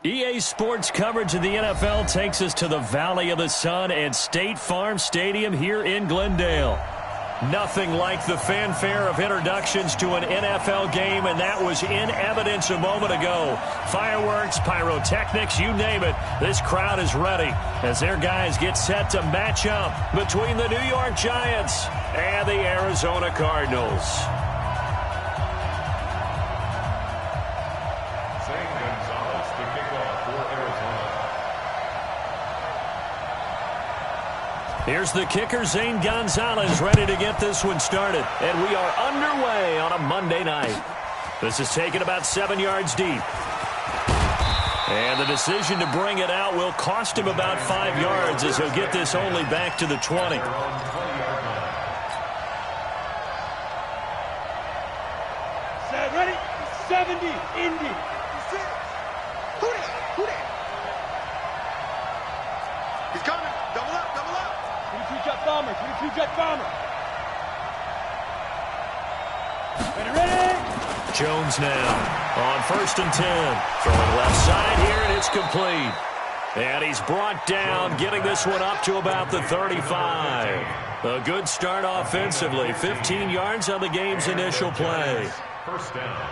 EA Sports coverage of the NFL takes us to the Valley of the Sun at State Farm Stadium here in Glendale. Nothing like the fanfare of introductions to an NFL game, and that was in evidence a moment ago. Fireworks, pyrotechnics, you name it. This crowd is ready as their guys get set to match up between the New York Giants and the Arizona Cardinals. Here's the kicker, Zane Gonzalez, ready to get this one started. And we are underway on a Monday night. This is taken about 7 yards deep. And the decision to bring it out will cost him about 5 yards as he'll get this only back to the 20. Set, ready? 70, Indy. Who that? He's coming. Double up. 22-jet bomber. 22-jet bomber. Ready? Jones now on 1st and 10. Throwing left side here, and it's complete. And he's brought down, getting this one up to about the 35. A good start offensively. 15 yards on the game's initial play. First down.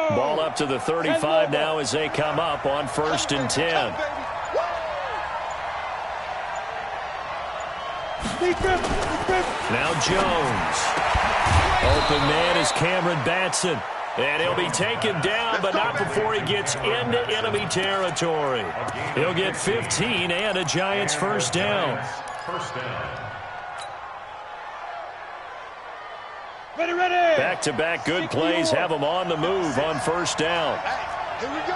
Ball up to the 35 now as they come up on 1st and 10. Now Jones. Open man is Cameron Batson. And he'll be taken down, but not before he gets into enemy territory. He'll get 15 and a Giants first down. First down. Ready. Back-to-back good plays have him on the move on 1st down. Here we go.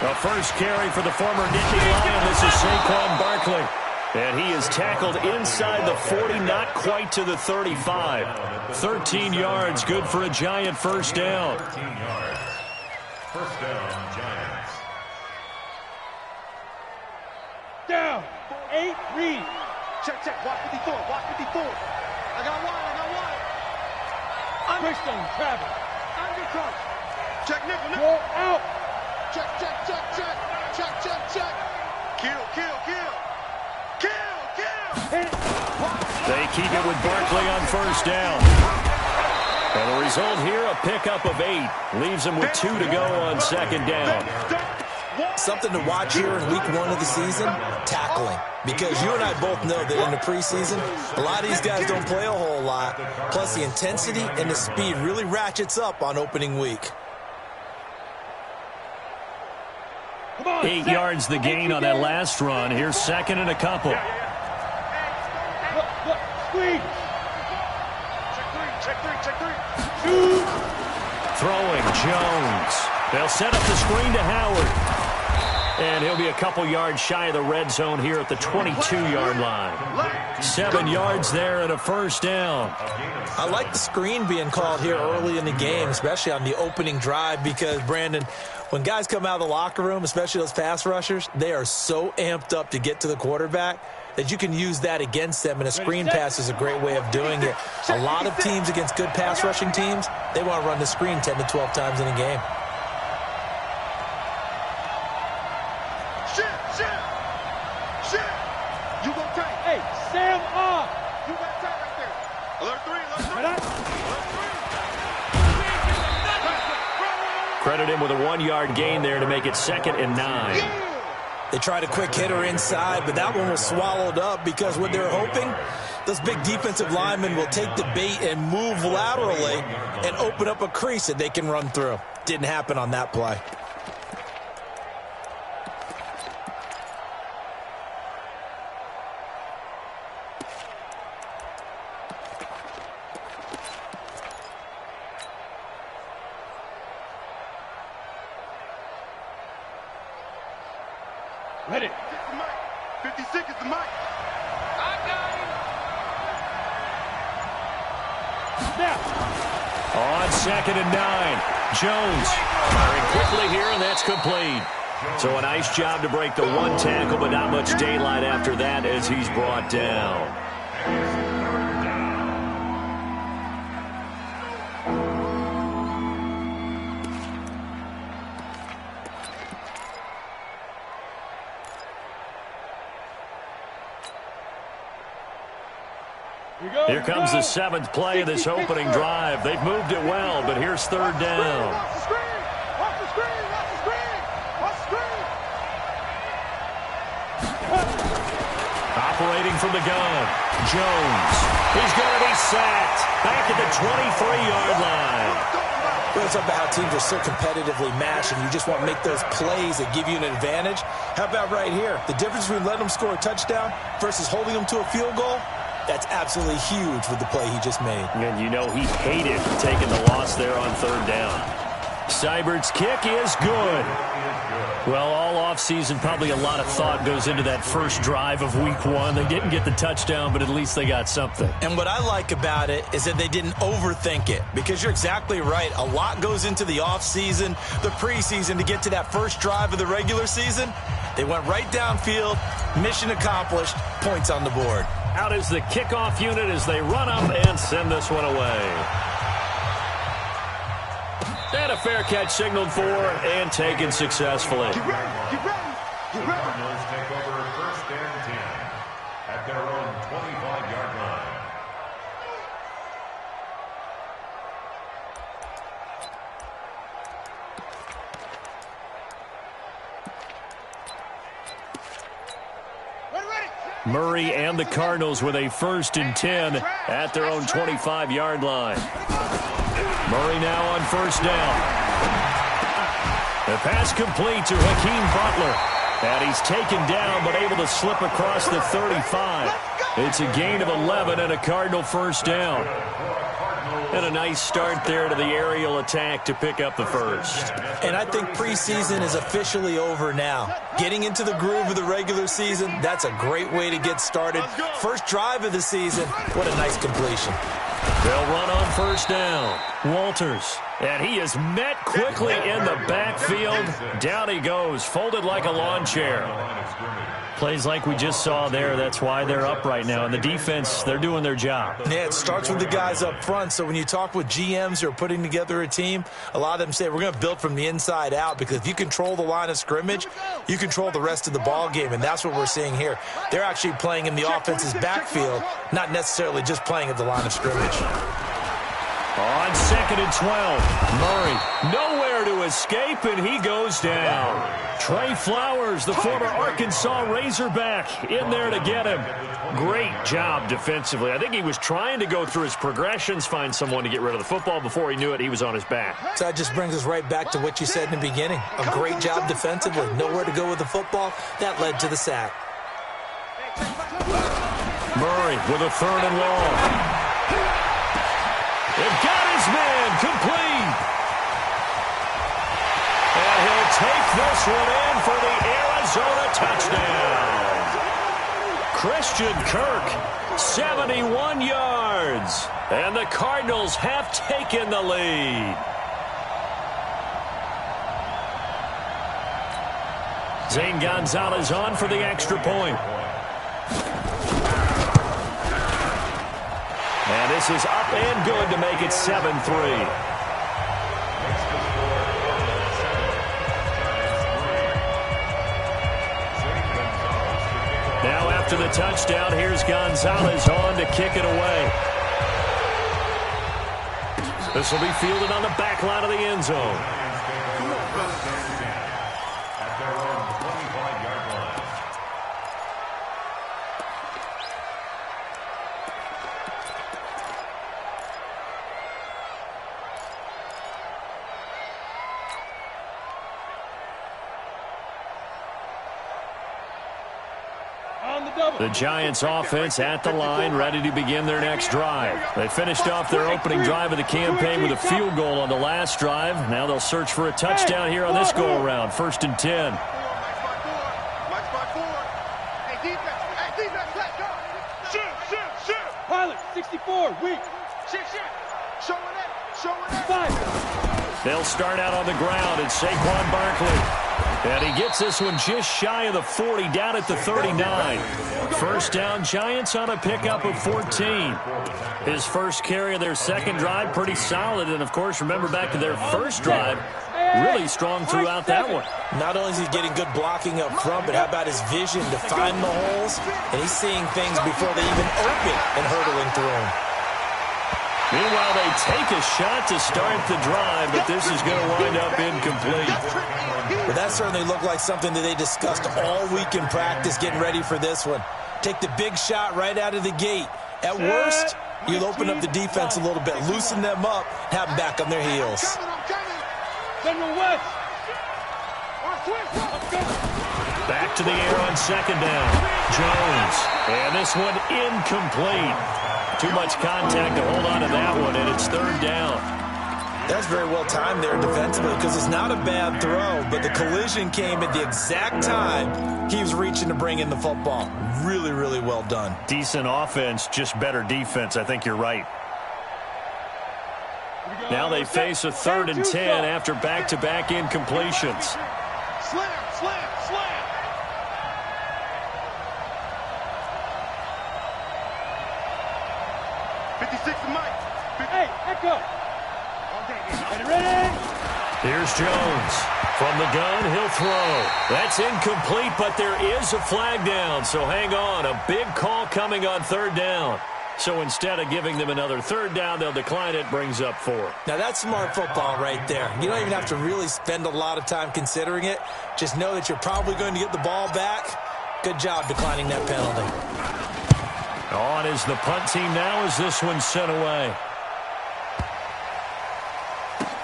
A first carry for the former Nittany Lion. This is Saquon Barkley. And he is tackled inside the 40, not quite to the 35. 13 yards, good for a Giant first down. 13 yards. First down, Giants. Down. 8, read. Check. Watch 54. I got one. Christian, Travis. Undercut. Check, nickel. Go out. Check. Kill. Hit it. They keep it with Barkley on first down. And the result here, a pickup of 8. Leaves them with 2 to go on 2nd down. Something to watch here in week 1 of the season, tackling. Because you and I both know that in the preseason, a lot of these guys don't play a whole lot. Plus, the intensity and the speed really ratchets up on opening week. 8 yards the gain on that last run. Here's 2nd and a couple. Look, squeeze. Check 3. Shoot. Throwing, Jones. They'll set up the screen to Howard. And he'll be a couple yards shy of the red zone here at the 22-yard line. 7 yards there and a first down. I like the screen being called here early in the game, especially on the opening drive, because, Brandon, when guys come out of the locker room, especially those pass rushers, they are so amped up to get to the quarterback that you can use that against them, and a screen pass is a great way of doing it. A lot of teams against good pass rushing teams, they want to run the screen 10 to 12 times in a game. Shit. You go tight. Hey, Sam off. You got tight right there. Alert 3. Credit him with a 1-yard gain there to make it 2nd and 9. They tried a quick hitter inside, but that one was swallowed up because what they're hoping, those big defensive linemen will take the bait and move laterally and open up a crease that they can run through. Didn't happen on that play. Ready. 56 is the mic. I got him. On 2nd and 9, Jones firing quickly here, and that's complete. So a nice job to break the one tackle, but not much daylight after that as he's brought down. Here comes the 7th play of this opening drive. They've moved it well, but here's 3rd down. Operating from the gun, Jones. He's going to be sacked. Back at the 23-yard line. It's about how teams are so competitively matched, and you just want to make those plays that give you an advantage. How about right here? The difference between letting them score a touchdown versus holding them to a field goal, that's absolutely huge with the play he just made. And you know he hated taking the loss there on 3rd down. Seibert's kick is good. Well, all offseason, probably a lot of thought goes into that first drive of Week 1. They didn't get the touchdown, but at least they got something. And what I like about it is that they didn't overthink it, because you're exactly right. A lot goes into the offseason, the preseason, to get to that first drive of the regular season. They went right downfield, mission accomplished, points on the board. Out is the kickoff unit as they run up and send this one away. And a fair catch signaled for and taken successfully. Get ready. The Cardinals take over 1st and 10 at their own 25-yard line. Murray and the Cardinals with a 1st and 10 at their own 25-yard line. Murray now on 1st down. The pass complete to Hakeem Butler. And he's taken down but able to slip across the 35. It's a gain of 11 and a Cardinal 1st down. And a nice start there to the aerial attack to pick up the 1st. And I think preseason is officially over now. Getting into the groove of the regular season, that's a great way to get started. First drive of the season, what a nice completion. They'll run on 1st down. Walters. And he is met quickly in the backfield. Down he goes, folded like a lawn chair. Plays like we just saw there. That's why they're up right now. And the defense, they're doing their job. Yeah, it starts with the guys up front. So when you talk with GMs who are putting together a team, a lot of them say we're going to build from the inside out, because if you control the line of scrimmage, you control the rest of the ball game. And that's what we're seeing here. They're actually playing in the offense's backfield, not necessarily just playing at the line of scrimmage. On 2nd and 12, Murray nowhere to escape, and he goes down. Trey Flowers, the former Arkansas Razorback, in there to get him. Great job defensively. I think he was trying to go through his progressions, find someone to get rid of the football. Before he knew it, he was on his back. So that just brings us right back to what you said in the beginning. A great job defensively. Nowhere to go with the football. That led to the sack. Murray with a 3rd and long. They've got his man complete. And he'll take this one in for the Arizona touchdown. Christian Kirk, 71 yards. And the Cardinals have taken the lead. Zane Gonzalez on for the extra point. And this is up and good to make it 7-3. Now after the touchdown, here's Gonzalez on to kick it away. This will be fielded on the back line of the end zone. The Giants offense at the line, ready to begin their next drive. They finished off their opening drive of the campaign with a field goal on the last drive. Now they'll search for a touchdown here on this go-around. 1st and 10. Pilot, 64, weak. Shit. They'll start out on the ground, and Saquon Barkley. And he gets this one just shy of the 40, down at the 39. First down, Giants on a pickup of 14. His first carry of their second drive, pretty solid. And, of course, remember back to their first drive, really strong throughout that one. Not only is he getting good blocking up front, but how about his vision to find the holes? And he's seeing things before they even open and hurtling through them. Meanwhile, they take a shot to start the drive, but this is going to wind up incomplete. But that certainly looked like something that they discussed all week in practice, getting ready for this one. Take the big shot right out of the gate. At worst, you'll open up the defense a little bit, loosen them up, have them back on their heels. Back to the air on second down. Jones. And this one incomplete. Too much contact to hold on to that one, and it's third down. That's very well timed there defensively because it's not a bad throw, but the collision came at the exact time he was reaching to bring in the football. Really, really well done. Decent offense, just better defense. I think you're right. Now they face a 3rd and 10 after back-to-back incompletions. Slam. 56 to Mike. Hey, echo. Ready? Here's Jones. From the gun, he'll throw. That's incomplete, but there is a flag down. So hang on. A big call coming on 3rd down. So instead of giving them another 3rd down, they'll decline it, brings up 4. Now that's smart football right there. You don't even have to really spend a lot of time considering it. Just know that you're probably going to get the ball back. Good job declining that penalty. On is the punt team now as this one's sent away.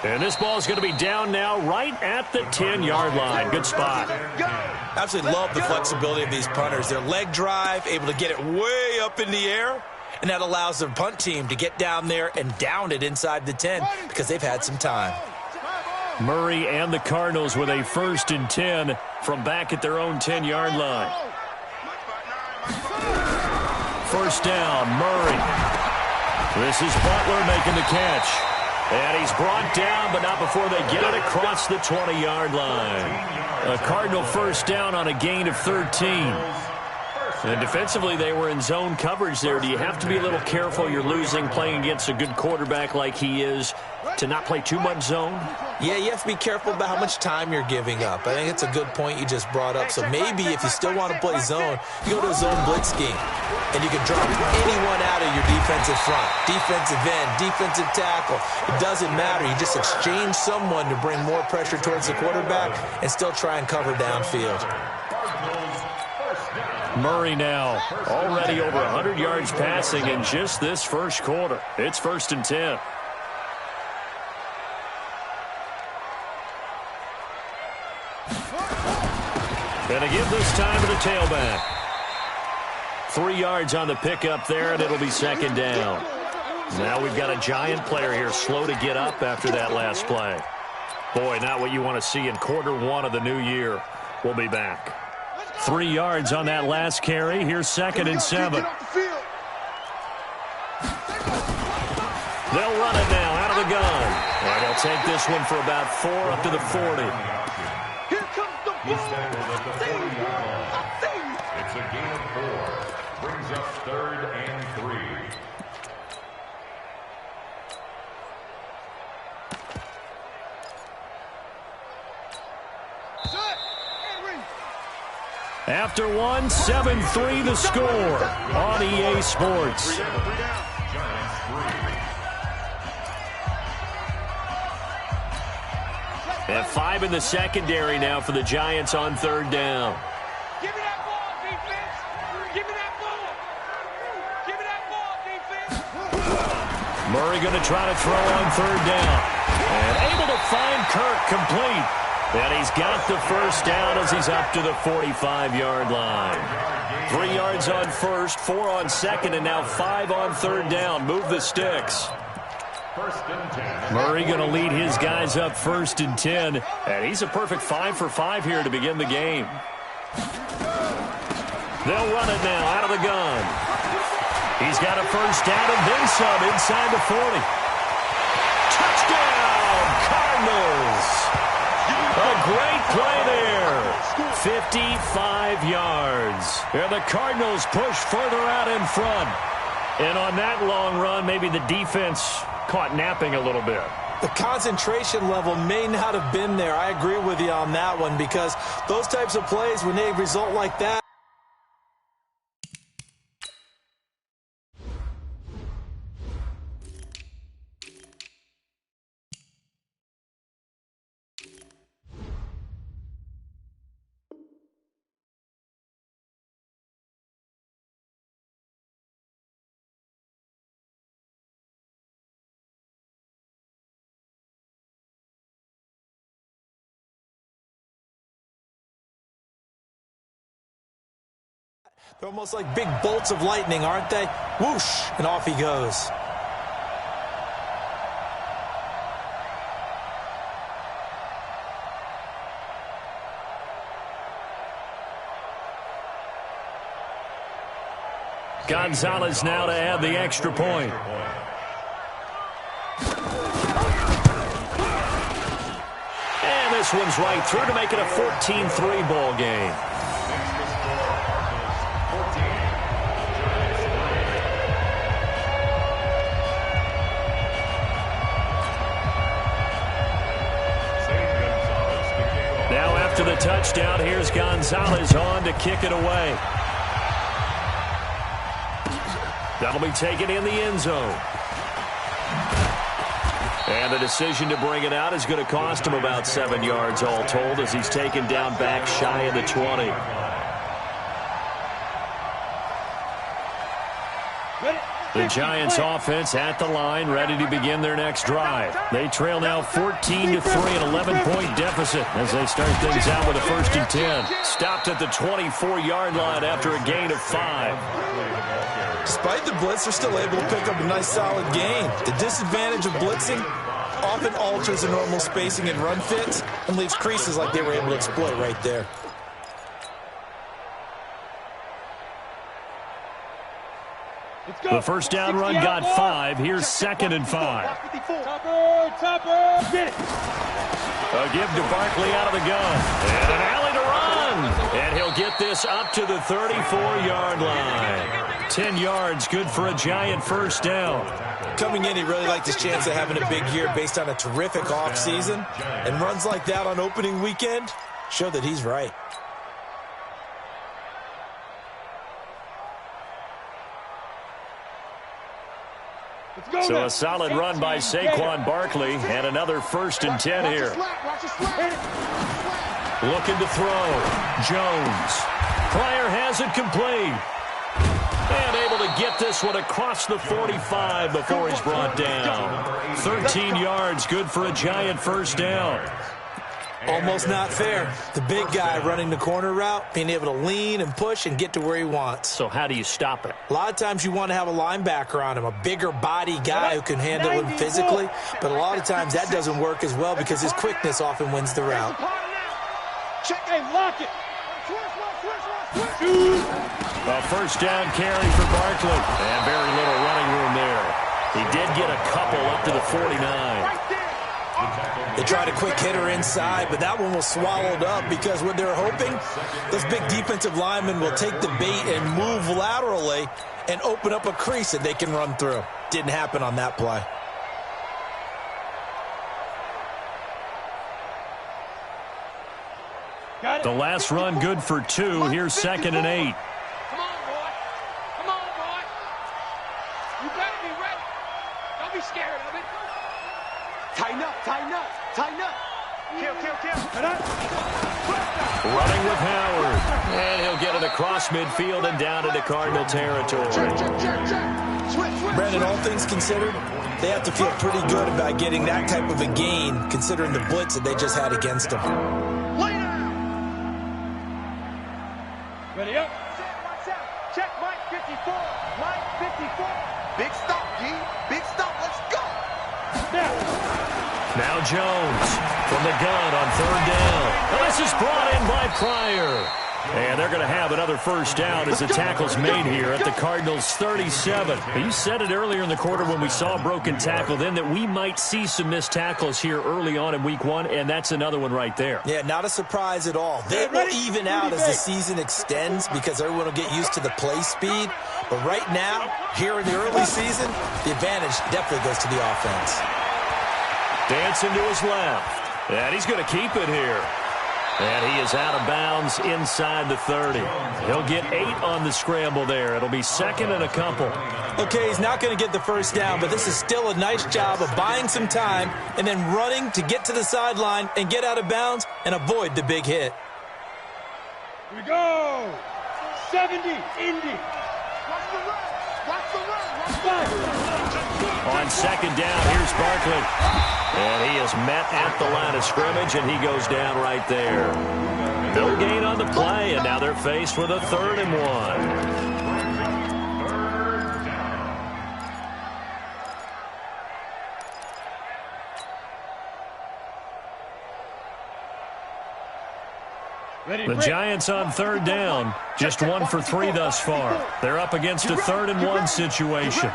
And this ball is going to be down now right at the 10-yard line. Good spot. Absolutely love the flexibility of these punters. Their leg drive, able to get it way up in the air, and that allows the punt team to get down there and down it inside the 10 because they've had some time. Murray and the Cardinals with a 1st and 10 from back at their own 10-yard line. First down, Murray. This is Butler making the catch. And he's brought down, but not before they get it across the 20-yard line. A Cardinal first down on a gain of 13. And defensively, they were in zone coverage there. Do you have to be a little careful? You're losing playing against a good quarterback like he is to not play too much zone? Yeah, you have to be careful about how much time you're giving up. I think it's a good point you just brought up. So maybe if you still want to play zone, you go to a zone blitz scheme. And you can drop anyone out of your defensive front, defensive end, defensive tackle. It doesn't matter. You just exchange someone to bring more pressure towards the quarterback and still try and cover downfield. Murray now already over 100 yards passing in just this first quarter. It's 1st and 10. And a give this time to the tailback. 3 yards on the pickup there, and it'll be 2nd down. Now we've got a Giant player here slow to get up after that last play. Boy, not what you want to see in quarter 1 of the new year. We'll be back. 3 yards on that last carry. Here's 2nd and 7. They'll run it now out of the gun. And they'll take this one for about 4 up to the 40. Here comes the ball. It's a gain of 4. Brings up 3rd and 3. After one, 7-3 the score on EA Sports. And 5 in the secondary now for the Giants on 3rd down. Give me that ball, defense. Give me that ball. Give me that ball, defense. Murray going to try to throw on 3rd down. And able to find Kirk complete. And he's got the first down as he's up to the 45-yard line. 3 yards on 1st, 4 on 2nd, and now 5 on 3rd down. Move the sticks. Murray going to lead his guys up 1st and 10. And he's a perfect 5 for 5 here to begin the game. They'll run it now out of the gun. He's got a first down and then some inside the 40. 55 yards. And the Cardinals push further out in front. And on that long run, maybe the defense caught napping a little bit. The concentration level may not have been there. I agree with you on that one, because those types of plays, when they result like that, they're almost like big bolts of lightning, aren't they? Whoosh, and off he goes. Gonzalez now to add the extra point. And this one's right through to make it a 14-3 ball game. Now after the touchdown, here's Gonzalez on to kick it away. That'll be taken in the end zone. And the decision to bring it out is going to cost him about 7 yards all told, as he's taken down back shy of the 20. The Giants offense at the line, ready to begin their next drive. They trail now 14-3, an 11-point deficit as they start things out with a 1st and 10. Stopped at the 24-yard line after a gain of 5. Despite the blitz, they're still able to pick up a nice solid gain. The disadvantage of blitzing often alters the normal spacing and run fits and leaves creases like they were able to exploit right there. The first down run got 5. Here's 2nd and 5. A give to Barkley out of the gun. And an alley to run. And he'll get this up to the 34-yard line. 10 yards, good for a Giant first down. Coming in, he really liked his chance of having a big year based on a terrific offseason. And runs like that on opening weekend show that he's right. So a solid run by Saquon Barkley, and another 1st and 10 here. Looking to throw. Jones. Pryor has it complete. And able to get this one across the 45 before he's brought down. 13 yards, good for a Giant first down. Almost not fair. The big guy running the corner route, being able to lean and push and get to where he wants. So how do you stop it? A lot of times you want to have a linebacker on him, a bigger body guy who can handle him physically. But a lot of times that doesn't work as well because his quickness often wins the route. Check and lock it. A first down carry for Barkley. And very little running room there. He did get a couple up to the 49. They tried a quick hitter inside, but that one was swallowed up because what they're hoping, those big defensive linemen will take the bait and move laterally and open up a crease that they can run through. Didn't happen on that play. The last run good for 2. Here's 2nd and 8. Come on, boy. Come on, boy. You better be ready. Don't be scared of it. Tighten up, tighten up, tighten up. Kill. Running with Howard. And he'll get it across midfield and down into Cardinal territory. Brandon, all things considered, they have to feel pretty good about getting that type of a gain considering the blitz that they just had against them. Ready up. Watch out. Check Mike 54. Mike 54. Big stop, G. Big stop. Let's go. Now Jones from the gun on 3rd down. And this is brought in by Pryor. And they're going to have another first down as the tackle's made here at the Cardinals' 37. You said it earlier in the quarter when we saw a broken tackle then that we might see some missed tackles here early on in week one, and that's another one right there. Yeah, not a surprise at all. They will even out as the season extends because everyone will get used to the play speed. But right now, here in the early season, the advantage definitely goes to the offense. Dancing to his left. And he's going to keep it here. And he is out of bounds inside the 30. He'll get 8 on the scramble there. It'll be second and a couple. Okay, he's not going to get the first down, but this is still a nice job of buying some time and then running to get to the sideline and get out of bounds and avoid the big hit. Here we go. 70, Indy. Watch the run. Watch the run. Watch the run. On second down, here's Barkley. And he is met at the line of scrimmage, and he goes down right there. No gain on the play, and now they're faced with a 3rd and 1. The Giants on 3rd down, just 1 for 3 thus far. They're up against a 3rd and 1 situation.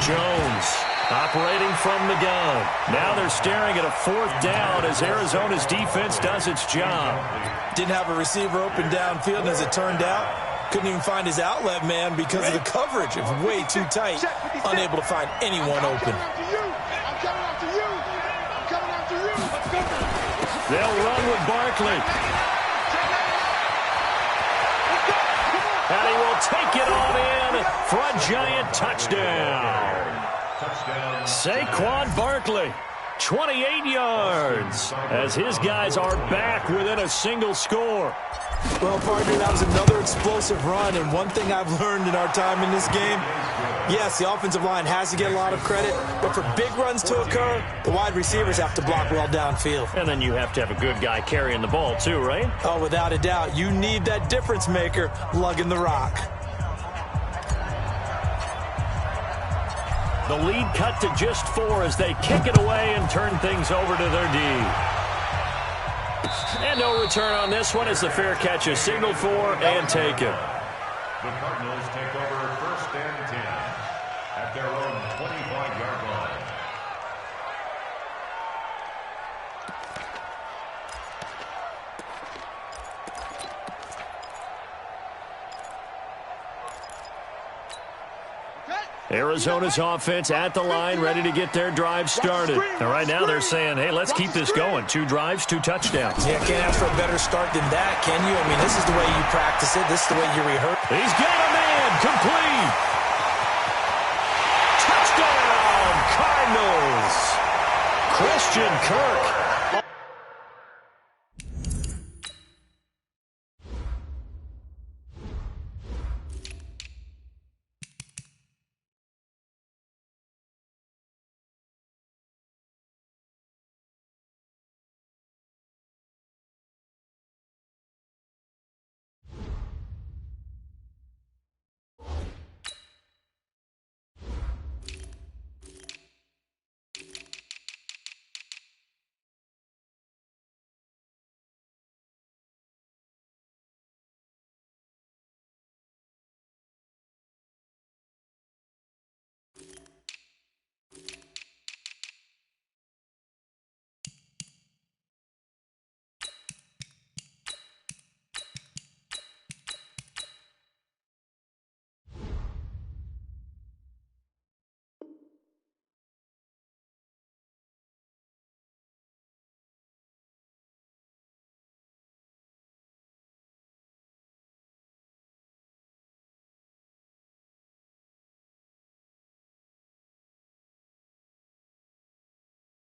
Jones operating from the gun. Now they're staring at a 4th down as Arizona's defense does its job. Didn't have a receiver open downfield, and as it turned out, couldn't even find his outlet man because of the coverage. It was way too tight, unable to find anyone open. They'll run with Barkley. And he will take it on in for a Giant touchdown. Saquon Barkley, 28 yards, as his guys are back within a single score. Well, partner, that was another explosive run, and one thing I've learned in our time in this game, yes, the offensive line has to get a lot of credit, but for big runs to occur, the wide receivers have to block well downfield. And then you have to have a good guy carrying the ball too, right? Oh, without a doubt. You need that difference maker lugging the rock. The lead cut to just 4 as they kick it away and turn things over to their D. And no return on this one as the fair catch is signaled for and taken. The Cardinals take over 1st and 10 at their own 25-yard line. Arizona's offense at the line, ready to get their drive started. And right now they're saying, hey, let's keep this going. 2 drives, 2 touchdowns. Yeah, can't ask for a better start than that, can you? I mean, this is the way you practice it. This is the way you rehearse. He's got a man, complete. Touchdown, Cardinals. Christian Kirk.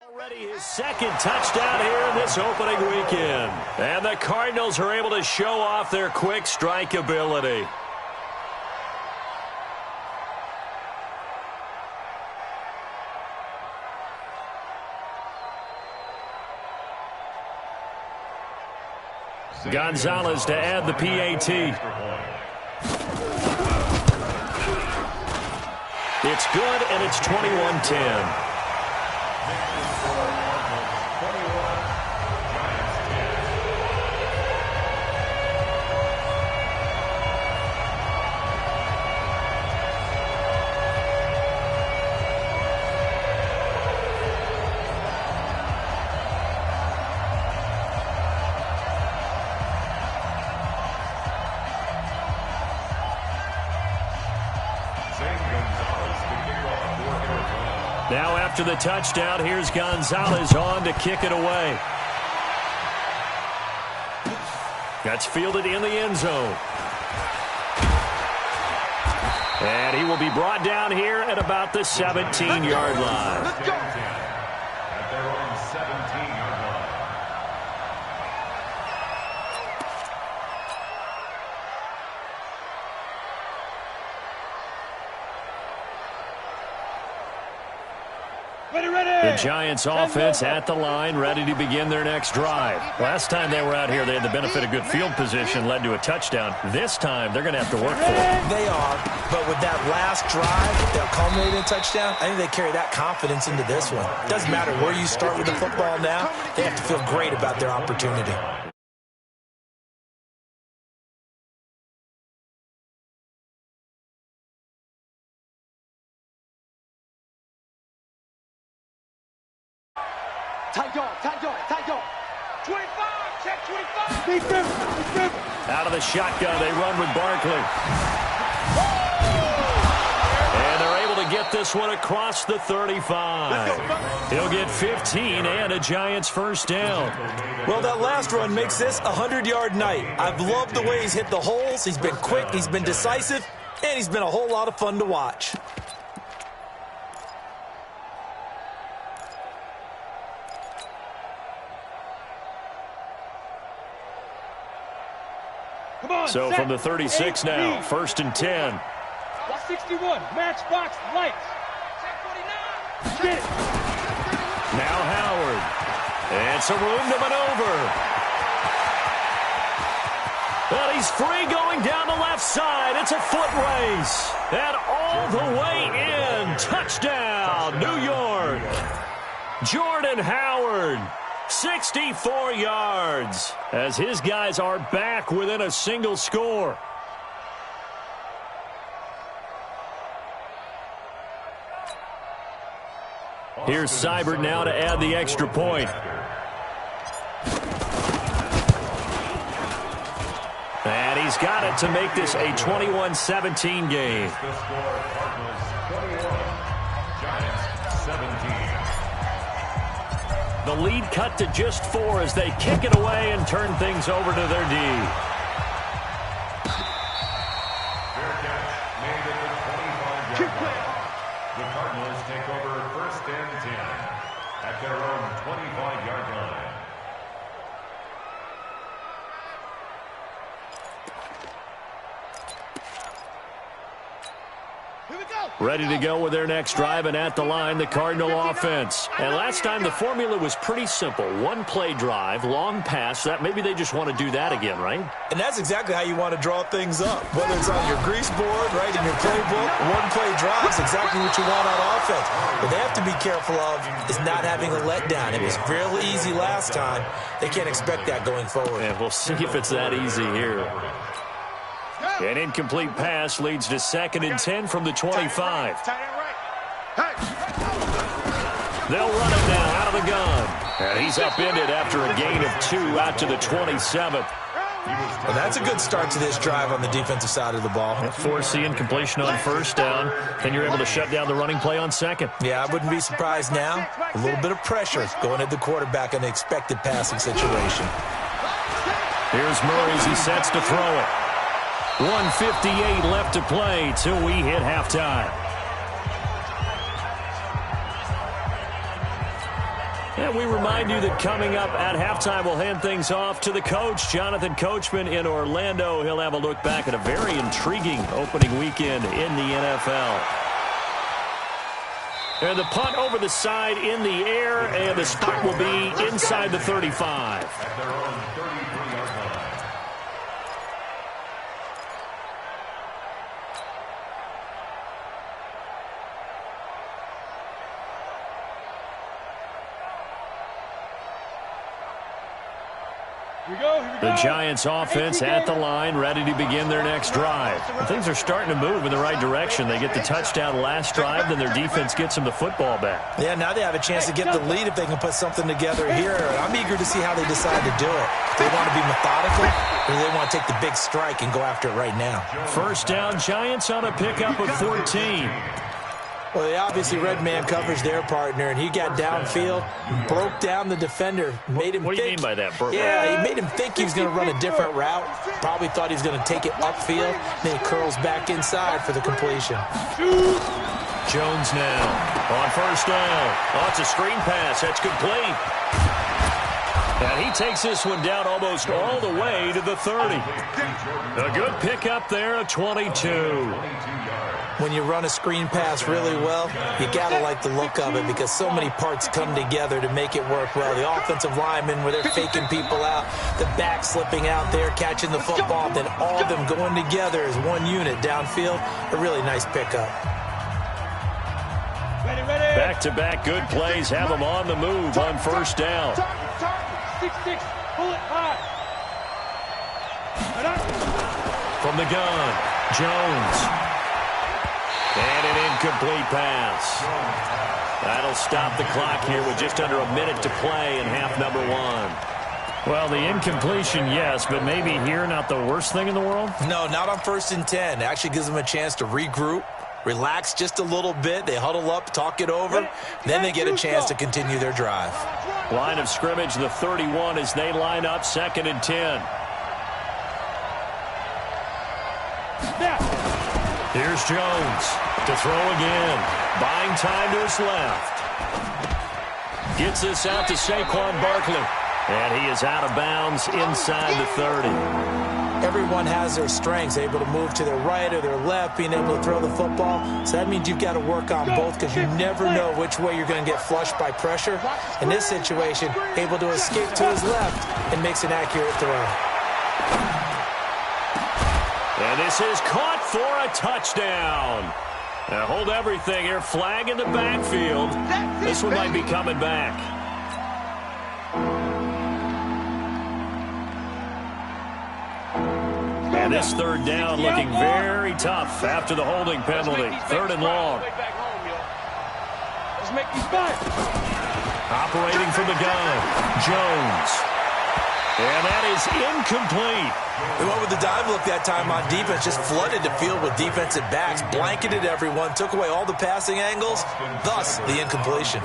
Already his 2nd touchdown here in this opening weekend. And the Cardinals are able to show off their quick strike ability. Gonzalez to add the PAT. It's good, and it's 21-10. Now after the touchdown, here's Gonzalez on to kick it away. That's fielded in the end zone. And he will be brought down here at about the 17-yard line. Let's go. At their own 17-yard line. The Giants offense at the line, ready to begin their next drive. Last time they were out here, they had the benefit of good field position, led to a touchdown. This time, they're going to have to work for it. They are, but with that last drive that culminated in a touchdown, I think they carry that confidence into this one. Doesn't matter where you start with the football now, they have to feel great about their opportunity. Tight dog. 25, check 25. Out of the shotgun, they run with Barkley. And they're able to get this one across the 35. He'll get 15 and a Giants first down. Well, that last run makes this a 100-yard night. I've loved the way he's hit the holes. He's been quick, he's been decisive, and he's been a whole lot of fun to watch. So from the 36 now, 1st and 10. 61, matchbox lights. Get it. Now Howard. And some room to maneuver. But he's free going down the left side. It's a foot race. And all the way in. Touchdown, New York. Jordan Howard. 64 yards as his guys are back within a single score. Here's Seibert now to add the extra point. And he's got it to make this a 21-17 game. The score, Cardinals 21, Giants 17. The lead cut to just 4 as they kick it away and turn things over to their D. Fair catch made at the 25-yard line. The Cardinals take over 1st and 10 at their own 25-yard line. Ready to go with their next drive, and at the line, the Cardinal offense. And last time, the formula was pretty simple. One play drive, long pass. That maybe they just want to do that again, right? And that's exactly how you want to draw things up. Whether it's on your grease board, right, in your playbook, one play drive is exactly what you want on offense. What they have to be careful of is not having a letdown. It was real easy last time. They can't expect that going forward. And we'll see if it's that easy here. An incomplete pass leads to 2nd and 10 from the 25. They'll run it now out of the gun. And he's upended after a gain of 2 out to the 27th. Well, that's a good start to this drive on the defensive side of the ball. Forcing completion on 1st down. Then you're able to shut down the running play on 2nd. Yeah, I wouldn't be surprised now. A little bit of pressure going at the quarterback in an expected passing situation. Here's Murray as he sets to throw it. 1:58 left to play till we hit halftime. And we remind you that coming up at halftime, we'll hand things off to the coach, Jonathan Coachman in Orlando. He'll have a look back at a very intriguing opening weekend in the NFL. And the punt over the side in the air, and the spot will be inside the 35. At their own 33-yard line. The Giants offense at the line, ready to begin their next drive. And things are starting to move in the right direction. They get the touchdown last drive, then their defense gets them the football back. Yeah, now they have a chance to get the lead if they can put something together here. I'm eager to see how they decide to do it. Do they want to be methodical, or do they want to take the big strike and go after it right now? 1st down, Giants on a pickup of 14. Well, they obviously read man coverage their partner, and he got downfield, broke down the defender, made him What do you think. mean by that, Burt? Yeah, he made him think he was going to run a different route. Probably thought he was going to take it upfield. Then he curls back inside for the completion. Jones now on first down. Oh, it's a screen pass. That's complete. And he takes this one down almost all the way to the 30. A good pickup there, a 22. When you run a screen pass really well, you got to like the look of it because so many parts come together to make it work well. The offensive linemen, where they're faking people out, the back slipping out there, catching the football, then all of them going together as one unit downfield. A really nice pickup. Back-to-back good plays have them on the move on first down. 6-6, pull it hard. From the gun, Jones. And an incomplete pass. That'll stop the clock here with just under a minute to play in half number 1. Well, the incompletion, yes, but maybe here not the worst thing in the world? No, not on 1st and 10. It actually gives them a chance to regroup, relax just a little bit. They huddle up, talk it over. Then they get a chance to continue their drive. Line of scrimmage, the 31 as they line up 2nd and 10. Here's Jones to throw again. Buying time to his left. Gets this out to Saquon Barkley. And he is out of bounds inside the 30. Everyone has their strengths, able to move to their right or their left, being able to throw the football. So that means you've got to work on both because you never know which way you're going to get flushed by pressure. In this situation, able to escape to his left and makes an accurate throw. And this is caught for a touchdown. Now hold everything here. Flag in the backfield. This one might be coming back. And this 3rd down looking very tough after the holding penalty. 3rd and long. Let's make these back. Operating from the gun, Jones. And that is incomplete. They went with the dive look that time on defense, just flooded the field with defensive backs, blanketed everyone, took away all the passing angles, thus the incompletion.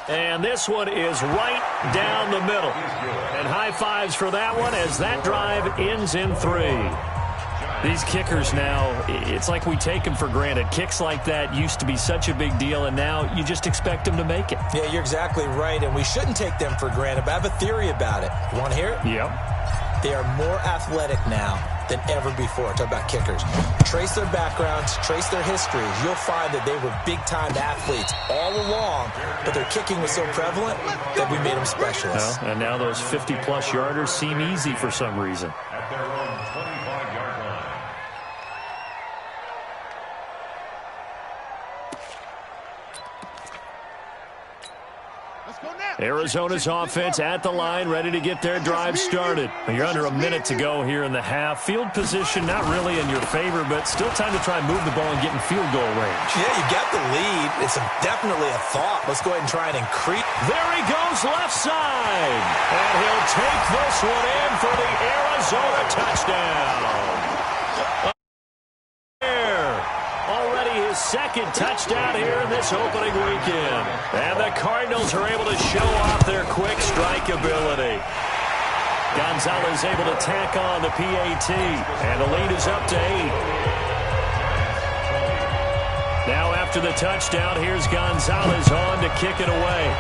And this one is right down the middle. And high fives for that one as that drive ends in 3. These kickers now, it's like we take them for granted. Kicks like that used to be such a big deal, and now you just expect them to make it. Yeah, you're exactly right, and we shouldn't take them for granted, but I have a theory about it. You want to hear it? Yep. They are more athletic now than ever before. Talk about kickers. Trace their backgrounds, trace their histories. You'll find that they were big-time athletes all along, but their kicking was so prevalent that we made them specialists. Well, and now those 50-plus yarders seem easy for some reason. At their own 25-yard line. Arizona's offense at the line, ready to get their drive started. You're under a minute to go here in the half. Field position not really in your favor, but still time to try and move the ball and get in field goal range. Yeah, you got the lead. It's definitely a thought. Let's go ahead and try and increase. There he goes left side. And he'll take this one in for the Arizona touchdown. Already his 2nd touchdown here in this opening weekend. And the Cardinals are able to show off their quick strike ability. Gonzalez able to tack on the PAT. And the lead is up to 8. Now after the touchdown, here's Gonzalez on to kick it away.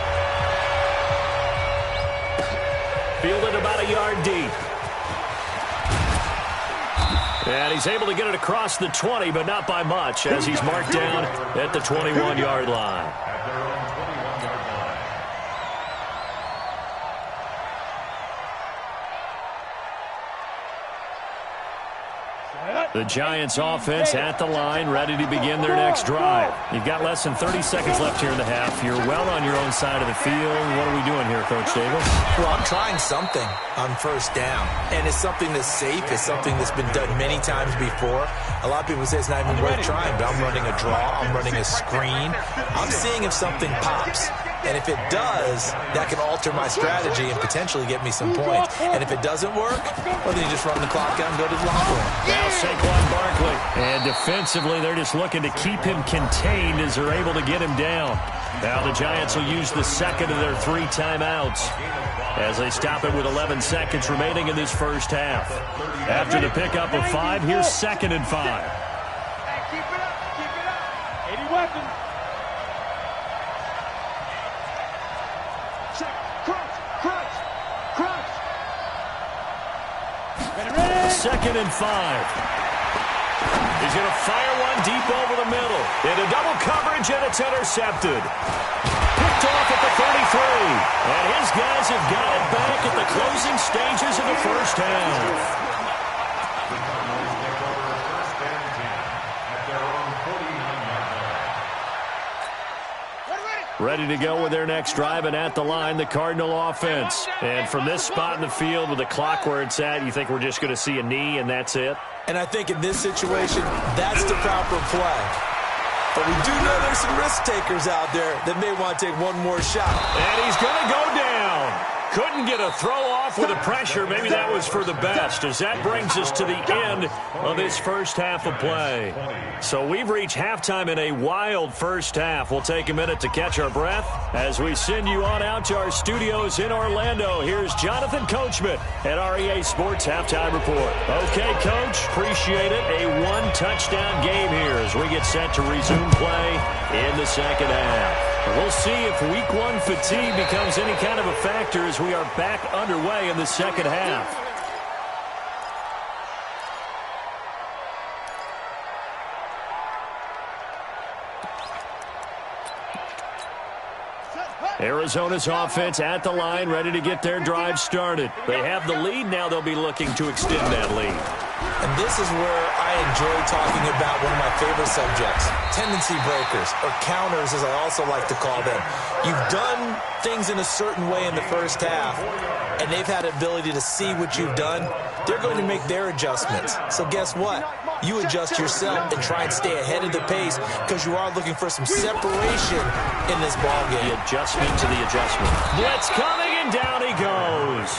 Fielded about a yard deep. And he's able to get it across the 20, but not by much, as he's marked down at the 21-yard line. At their own 21-yard line. The Giants offense at the line, ready to begin their next drive. You've got less than 30 seconds left here in the half. You're well on your own side of the field. What are we doing here, Coach Davis? Well, I'm trying something on first down, and it's something that's safe. It's something that's been done many times before. A lot of people say it's not even worth trying, but I'm running a draw. I'm running a screen. I'm seeing if something pops. And if it does, that can alter my strategy and potentially get me some points. And if it doesn't work, well, then you just run the clock out and go to the locker room. Now Saquon Barkley. And defensively, they're just looking to keep him contained as they're able to get him down. Now the Giants will use the second of their 3 timeouts as they stop it with 11 seconds remaining in this first half. After the pickup of 5, here's 2nd and 5. Hey, keep it up. 80 weapons. Crunch. Second and 5. He's going to fire one deep over the middle. Into double coverage, and it's intercepted. Picked off at the 33. And his guys have got it back at the closing stages of the first half. The Cardinals take over 1st and 10 at their own 49-yard line. Ready to go with their next drive, and at the line, the Cardinal offense. And from this spot in the field with the clock where it's at, you think we're just going to see a knee and that's it? And I think in this situation, that's the proper play. But we do know there's some risk takers out there that may want to take one more shot. And he's going to go down. Couldn't get a throw off with the pressure. Maybe that was for the best, as that brings us to the end of this first half of play. So we've reached halftime in a wild first half. We'll take a minute to catch our breath as we send you on out to our studios in Orlando. Here's Jonathan Coachman at REA Sports Halftime Report. Okay, Coach, appreciate it. A 1-touchdown game here as we get set to resume play in the second half. We'll see if week 1 fatigue becomes any kind of a factor as we are back underway in the second half. Arizona's offense at the line, ready to get their drive started. They have the lead. Now they'll be looking to extend that lead. And this is where I enjoy talking about one of my favorite subjects, tendency breakers, or counters as I also like to call them. You've done things in a certain way in the first half, and they've had the ability to see what you've done. They're going to make their adjustments. So guess what? You adjust yourself and try and stay ahead of the pace because you are looking for some separation in this ball game. The adjustment to the adjustment. Blitz coming, and down he goes.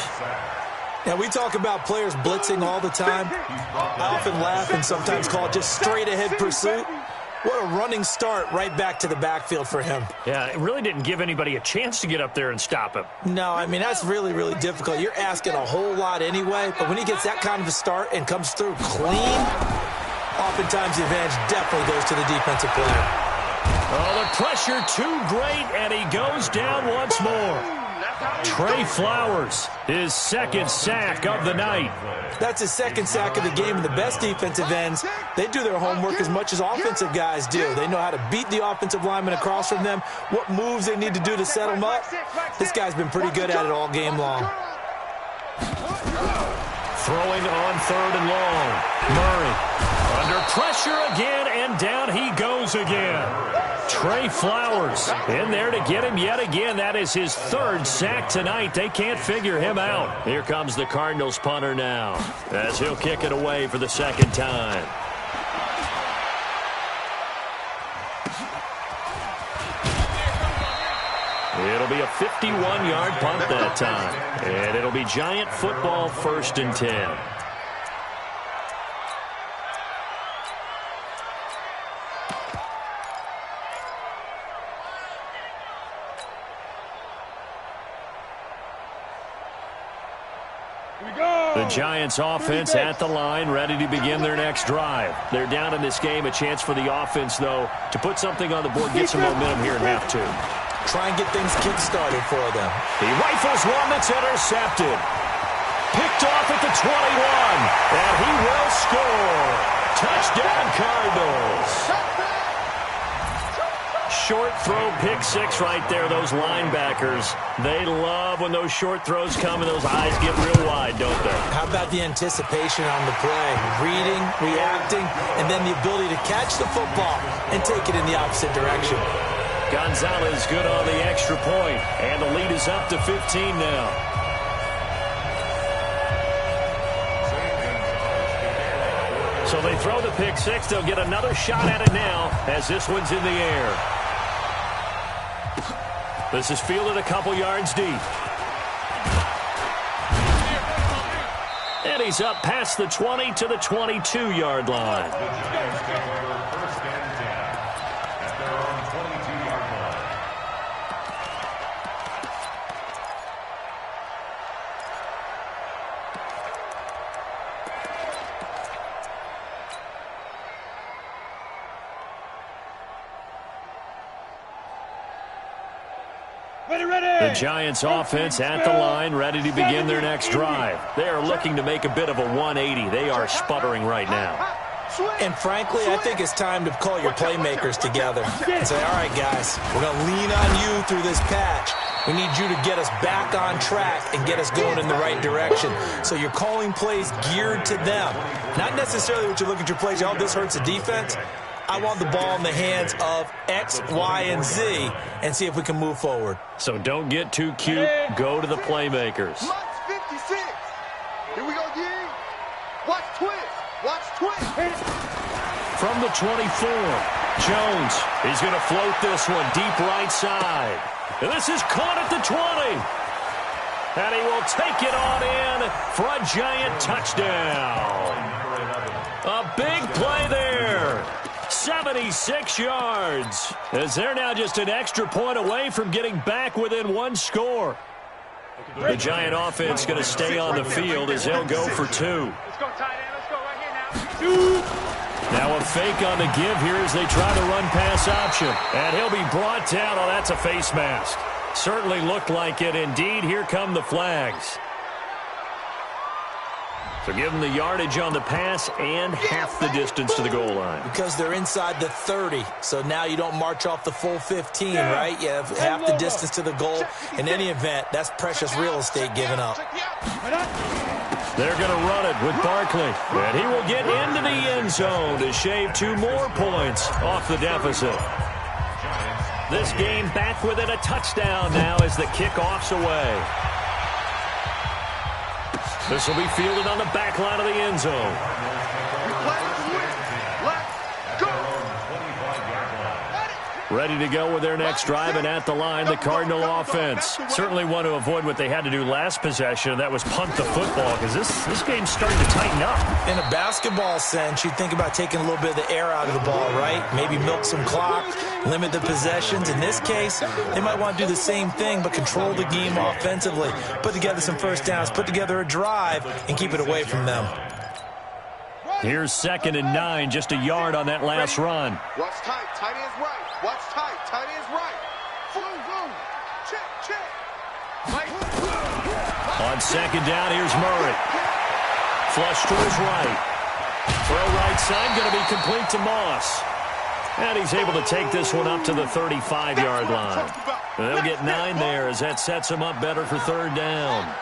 Now, we talk about players blitzing all the time. I often laugh and sometimes call it just straight-ahead pursuit. What a running start right back to the backfield for him. Yeah, it really didn't give anybody a chance to get up there and stop him. No, I mean, that's really, really difficult. You're asking a whole lot anyway, but when he gets that kind of a start and comes through clean, oftentimes the advantage definitely goes to the defensive player. Oh, the pressure too great, and he goes down once more. Trey Flowers, his 2nd sack of the night. That's his 2nd sack of the game, and the best defensive ends, they do their homework as much as offensive guys do. They know how to beat the offensive lineman across from them, what moves they need to do to set them up. This guy's been pretty good at it all game long. Throwing on 3rd and long. Murray under pressure again, and down he goes again. Trey Flowers in there to get him yet again. That is his 3rd sack tonight. They can't figure him out. Here comes the Cardinals punter now as he'll kick it away for the 2nd time. It'll be a 51-yard punt that time. And it'll be Giant football, 1st and 10. The Giants offense at the line, ready to begin their next drive. They're down in this game. A chance for the offense, though, to put something on the board, get some momentum here in half 2. Try and get things kick-started for them. He rifles one that's intercepted. Picked off at the 21. And he will score. Touchdown, Cardinals. Short throw, pick 6 right there. Those linebackers, they love when those short throws come and those eyes get real wide, don't they? How about the anticipation on the play? Reading, reacting, and then the ability to catch the football and take it in the opposite direction. Gonzalez good on the extra point, and the lead is up to 15 now. So they throw the pick 6. They'll get another shot at it now as this one's in the air. This is fielded a couple yards deep. And he's up past the 20 to the 22-yard line. The Giants take over first and 10 at their own 22-yard line. The Giants offense at the line, ready to begin their next drive. They are looking to make a bit of a 180. They are sputtering right now. And frankly, I think it's time to call your playmakers together and say, all right, guys, we're going to lean on you through this patch. We need you to get us back on track and get us going in the right direction. So you're calling plays geared to them. Not necessarily what you look at your plays, oh, this hurts the defense. I want the ball in the hands of X, Y, and Z and see if we can move forward. So don't get too cute. Go to the playmakers. Max 56. Here we go, D. Watch twist. Watch twist. From the 24, Jones is going to float this one deep right side. And this is caught at the 20. And he will take it on in for a Giant touchdown. A big play there. 76 yards. As they're now just an extra point away from getting back within one score. The Giant offense going to stay on the field as they'll go for two. Let's go, tight end. Let's go right here now. Now a fake on the give here as they try to run pass option. And he'll be brought down. Oh, that's a face mask. Certainly looked like it. Indeed, here come the flags. So give them the yardage on the pass and half the distance to the goal line. Because they're inside the 30, so now you don't march off the full 15, right? You have half the distance to the goal. In any event, that's precious real estate given up. They're going to run it with Barkley. And he will get into the end zone to shave 2 more points off the deficit. This game back within a touchdown now as the kickoff's away. This will be fielded on the back line of the end zone. Ready to go with their next drive, and at the line, the Cardinal offense. Certainly want to avoid what they had to do last possession, and that was punt the football, because this game's starting to tighten up. In a basketball sense, you think about taking a little bit of the air out of the ball, right? Maybe milk some clock, limit the possessions. In this case, they might want to do the same thing, but control the game offensively. Put together some first downs, put together a drive, and keep it away from them. Here's 2nd and 9, just a yard on that last run. Watch tight. Tight end's right. Watch tight. Tight end's right. Boom, boom. Check, check. Right. On 2nd down, here's Murray. Flush to his right. Throw right side, going to be complete to Moss. And he's able to take this one up to the 35-yard line. And they'll get 9 there as that sets him up better for 3rd down.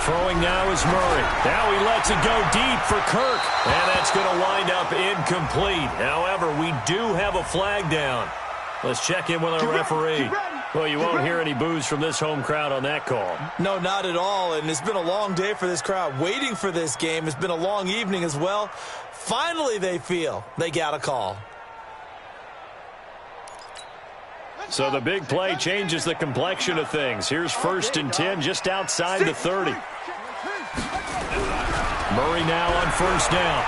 Throwing now is Murray. Now he lets it go deep for Kirk. And that's going to wind up incomplete. However, we do have a flag down. Let's check in with our referee. Well, you won't hear any boos from this home crowd on that call. No, not at all. And it's been a long day for this crowd waiting for this game. It's been a long evening as well. Finally, they feel they got a call. So the big play changes the complexion of things. Here's 1st and 10 just outside the 30. Murray now on 1st down.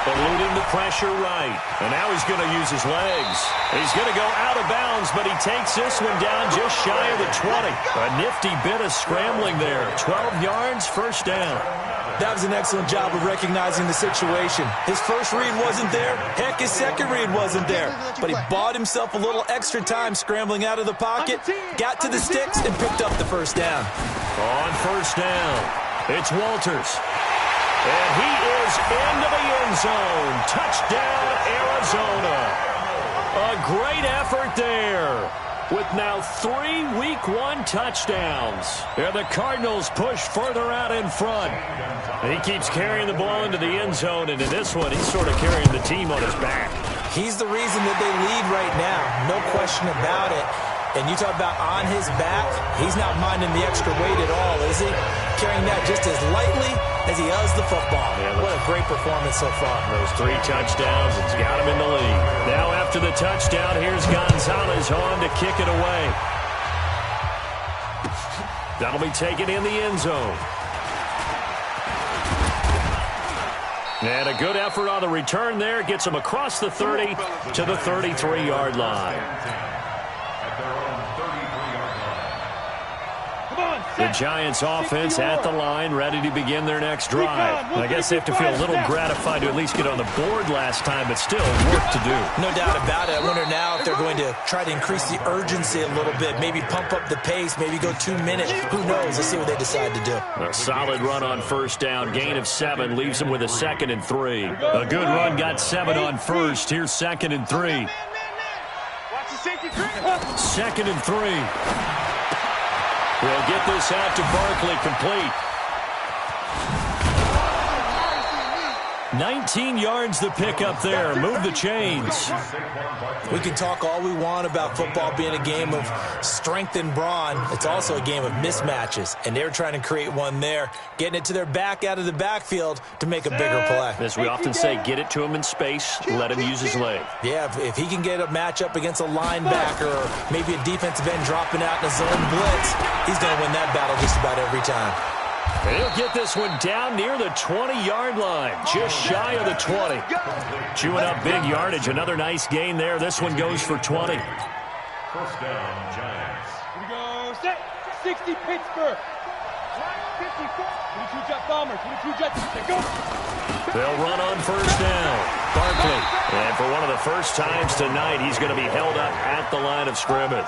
Eluding the pressure right. And now he's going to use his legs. He's going to go out of bounds, but he takes this one down just shy of the 20. A nifty bit of scrambling there. 12 yards, 1st down. That was an excellent job of recognizing the situation. His first read wasn't there. Heck, his second read wasn't there. But he bought himself a little extra time scrambling out of the pocket, got to the sticks, and picked up the 1st down. On 1st down, it's Walters. And he is into the end zone. Touchdown, Arizona. A great effort there. With now 3 Week 1 touchdowns. And the Cardinals push further out in front. And he keeps carrying the ball into the end zone. And in this one, he's sort of carrying the team on his back. He's the reason that they lead right now. No question about it. And you talk about on his back, he's not minding the extra weight at all, is he? Carrying that just as lightly as he does the football. Yeah, what a great performance so far. Those 3 touchdowns, it's got him in the lead. Now after the touchdown, here's Gonzalez on to kick it away. That'll be taken in the end zone. And a good effort on the return there. Gets him across the 30 to the 33-yard line. The Giants offense at the line, ready to begin their next drive. I guess they have to feel a little gratified to at least get on the board last time, but still work to do. No doubt about it. I wonder now if they're going to try to increase the urgency a little bit, maybe pump up the pace, maybe go 2 minutes. Who knows? Let's see what they decide to do. A solid run on first down, gain of 7, leaves them with a 2nd and 3. A good run got 7 on first. Here's 2nd and 3. 2nd and 3. We'll get this out to Barkley, complete. 19 yards the pickup there. Move the chains. We can talk all we want about football being a game of strength and brawn. It's also a game of mismatches, and they're trying to create one there, getting it to their back out of the backfield to make a bigger play. As we often say, get it to him in space, let him use his leg. Yeah, if he can get a matchup against a linebacker or maybe a defensive end dropping out in a zone blitz, he's going to win that battle just about every time. And he'll get this one down near the 20-yard line, just shy of the 20. Chewing up big yardage, another nice gain there. This one goes for 20. First down, Giants. Here we go. Set. 60 Pittsburgh. 54. 22 Jet Bombers. 22 Jets. Go. They'll run on first down. Barkley. And for one of the first times tonight, he's going to be held up at the line of scrimmage.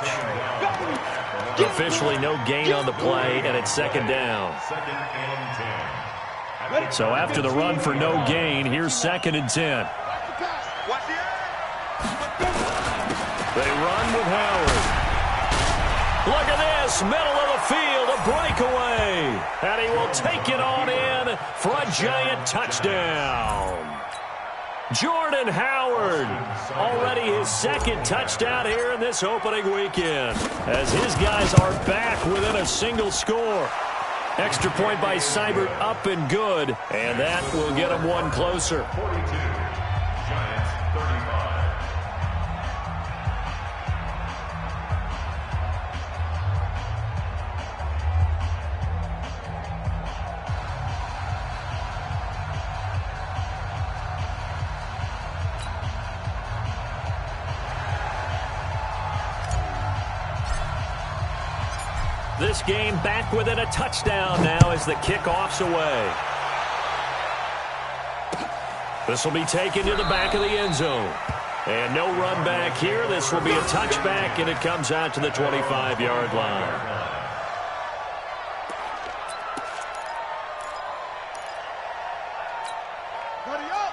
Officially no gain on the play, and it's 2nd down. 2nd and 10. So after the run for no gain, here's 2nd and 10. They run with Howard. Look at this, middle of the field, a breakaway. And he will take it on in for a Giant touchdown. Jordan Howard, already his 2nd touchdown here in this opening weekend, as his guys are back within a single score. Extra point by Seibert, up and good, and that will get him one closer. 42, Giants 35. This game back within a touchdown now as the kickoff's away. This will be taken to the back of the end zone. And no run back here. This will be a touchback, and it comes out to the 25-yard line.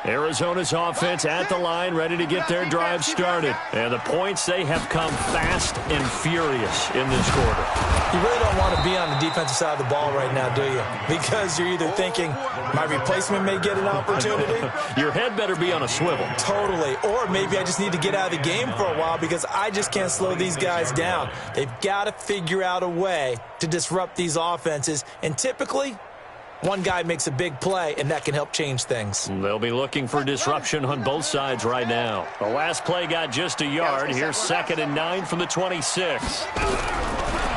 Arizona's offense at the line, ready to get their drive started. And the points, they have come fast and furious in this quarter. You really don't want to be on the defensive side of the ball right now, do you? Because you're either thinking, my replacement may get an opportunity. Your head better be on a swivel. Totally. Or maybe I just need to get out of the game for a while because I just can't slow these guys down. They've got to figure out a way to disrupt these offenses. And typically, one guy makes a big play, and that can help change things. They'll be looking for disruption on both sides right now. The last play got just a yard. Here's 2nd and 9 from the 26.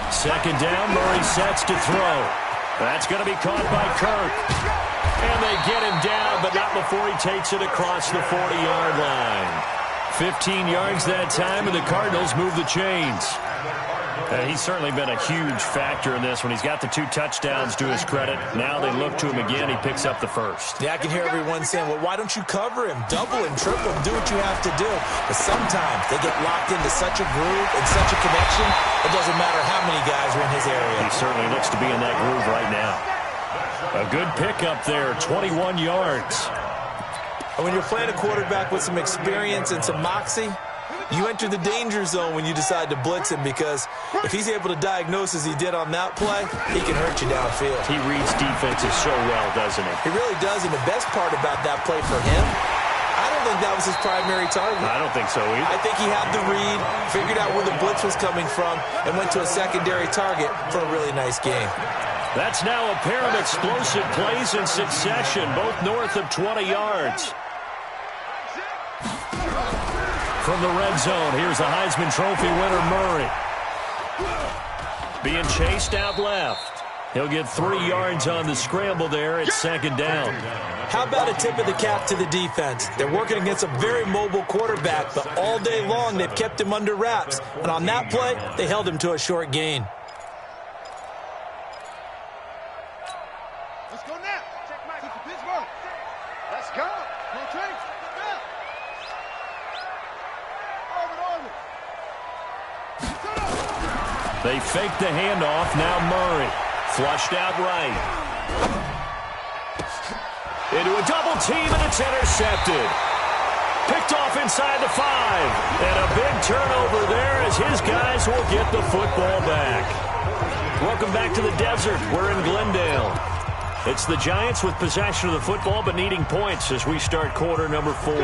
2nd down, Murray sets to throw. That's going to be caught by Kirk. And they get him down, but not before he takes it across the 40-yard line. 15 yards that time, and the Cardinals move the chains. He's certainly been a huge factor in this when he's got the 2 touchdowns to his credit. Now they look to him again. He picks up the first. Yeah, I can hear everyone saying, well, why don't you cover him? Double him, triple him, do what you have to do. But sometimes they get locked into such a groove and such a connection, it doesn't matter how many guys are in his area. He certainly looks to be in that groove right now. A good pickup there, 21 yards. And when you're playing a quarterback with some experience and some moxie, you enter the danger zone when you decide to blitz him, because if he's able to diagnose as he did on that play, he can hurt you downfield. He reads defenses so well, doesn't he? He really does, and the best part about that play for him, I don't think that was his primary target. I don't think so either. I think he had the read, figured out where the blitz was coming from, and went to a secondary target for a really nice game. That's now a pair of explosive plays in succession, both north of 20 yards. From the red zone, here's the Heisman Trophy winner, Murray. Being chased out left. He'll get 3 yards on the scramble there at second down. How about a tip of the cap to the defense? They're working against a very mobile quarterback, but all day long they've kept him under wraps. And on that play, they held him to a short gain. Let's go now. Check Mike. To Pittsburgh. Let's go. Go train. They fake the handoff. Now Murray. Flushed out right. Into a double team, and it's intercepted. Picked off inside the 5. And a big turnover there as his guys will get the football back. Welcome back to the desert. We're in Glendale. It's the Giants with possession of the football but needing points as we start quarter number 4.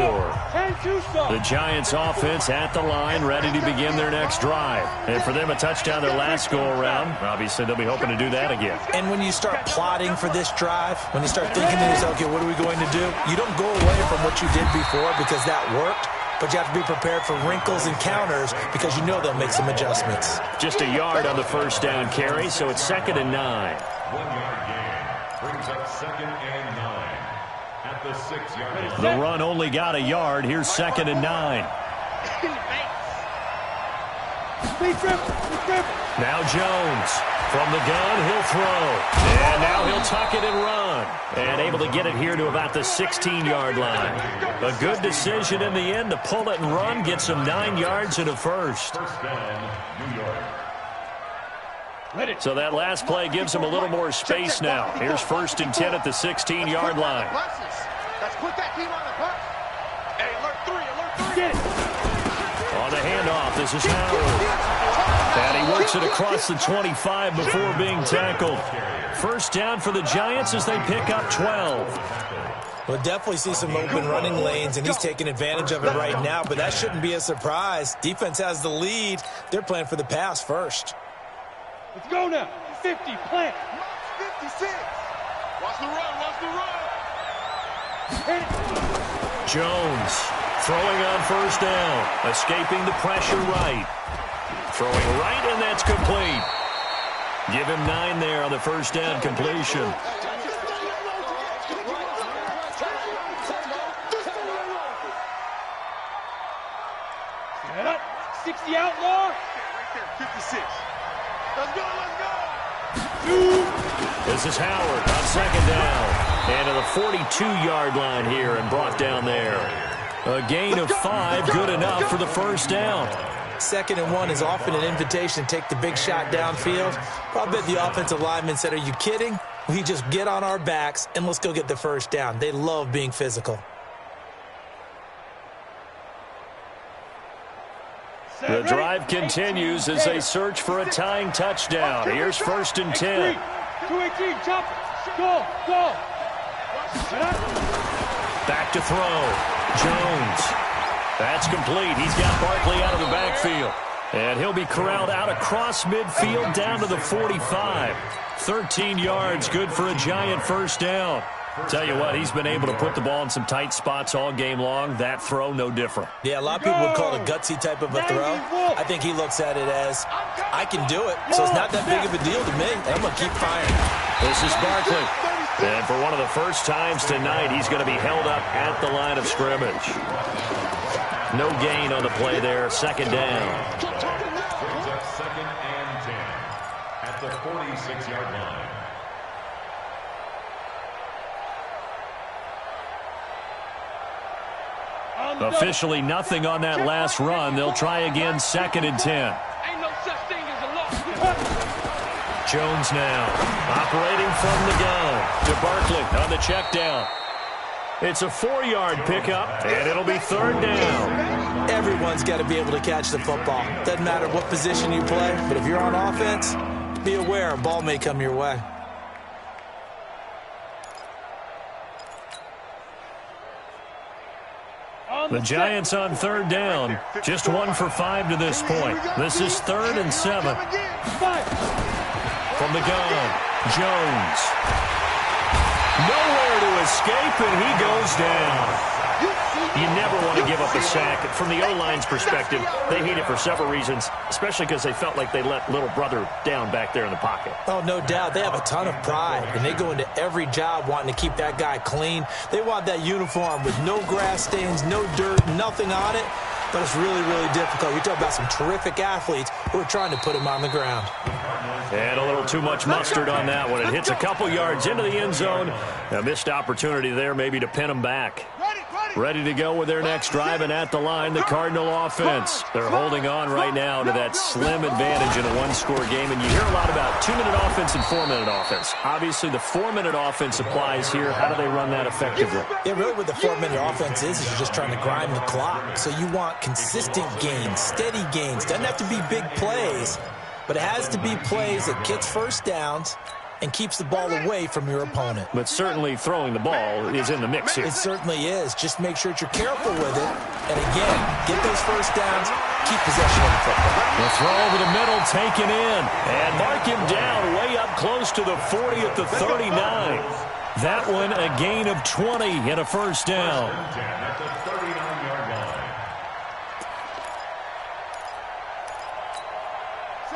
The Giants offense at the line, ready to begin their next drive. And for them, a touchdown their last go-around. Obviously, they'll be hoping to do that again. And when you start plotting for this drive, when you start thinking to yourself, okay, what are we going to do? You don't go away from what you did before because that worked. But you have to be prepared for wrinkles and counters because you know they'll make some adjustments. Just a yard on the first down carry, so it's 2nd and 9. 1-yard gain brings up 2nd and 9 at the 6-yard line. The run only got a yard. Here's 2nd and 9. Now Jones. From the gun, he'll throw. And now he'll tuck it and run. And able to get it here to about the 16-yard line. A good decision in the end to pull it and run. Gets him 9 yards and a first. First down, New York. So that last play gives him a little more space now. Here's 1st and 10 at the 16-yard line. Let's put that team on the bus. Hey, alert 3, alert 3. On the handoff, this is Howard. And he works it across the 25 before being tackled. First down for the Giants as they pick up 12. We'll definitely see some open running lanes, and he's taking advantage of it right now, but that shouldn't be a surprise. Defense has the lead. They're playing for the pass first. Let's go now. 50, plant. 56. Watch the run, watch the run. Jones throwing on first down, escaping the pressure right. Throwing right, and that's complete. Give him 9 there on the first down completion. Set up. 60 outlaw. Right there, 56. Let's go, let's go. This is Howard on second down. And to the 42-yard line here and brought down there. A gain of 5, good enough for the first down. 2nd and 1 is often an invitation to take the big shot downfield. I bet the offensive lineman said, are you kidding? We just get on our backs and let's go get the first down. They love being physical. The drive continues as they search for a tying touchdown. Here's 1st and 10. 218, jump. Go, go. Back to throw. Jones. That's complete. He's got Barkley out of the backfield. And he'll be corralled out across midfield down to the 45. 13 yards, good for a Giant first down. Tell you what, he's been able to put the ball in some tight spots all game long. That throw, no different. Yeah, a lot of people would call it a gutsy type of a throw. I think he looks at it as, I can do it, so it's not that big of a deal to me. I'm going to keep firing. This is Barkley. And for one of the first times tonight, he's going to be held up at the line of scrimmage. No gain on the play there, 2nd down. Brings up 2nd and 10 at the 46-yard line. Officially nothing on that last run. They'll try again, 2nd and 10. Ain't no such thing as a loss. Jones now operating from the gun to Barkley on the check down. It's a 4-yard pickup, and it'll be 3rd down. Everyone's got to be able to catch the football. Doesn't matter what position you play, but if you're on offense, be aware a ball may come your way. The Giants on third down. Just 1 for 5 to this point. This is 3rd and 7. From the gun, Jones. Nowhere to escape, and he goes down. You never want to give up a sack. From the O-line's perspective, they hate it for several reasons, especially because they felt like they let little brother down back there in the pocket. Oh, no doubt. They have a ton of pride, and they go into every job wanting to keep that guy clean. They want that uniform with no grass stains, no dirt, nothing on it. But it's really, really difficult. We talk about some terrific athletes who are trying to put him on the ground. And a little too much mustard on that one. It hits a couple yards into the end zone. A missed opportunity there maybe to pin him back. Ready to go with their next drive, and at the line, the Cardinal offense. They're holding on right now to that slim advantage in a one-score game, and you hear a lot about 2-minute offense and 4-minute offense. Obviously, the 4-minute offense applies here. How do they run that effectively? Yeah, really what the 4-minute offense is you're just trying to grind the clock. So you want consistent gains, steady gains. Doesn't have to be big plays, but it has to be plays that gets first downs and keeps the ball away from your opponent. But certainly throwing the ball is in the mix here. It certainly is. Just make sure that you're careful with it. And again, get those first downs, keep possession of the football. The throw over the middle taken in. And mark him down way up close to the 40 at the 39. That one a gain of 20 and a first down. At the 39-yard line.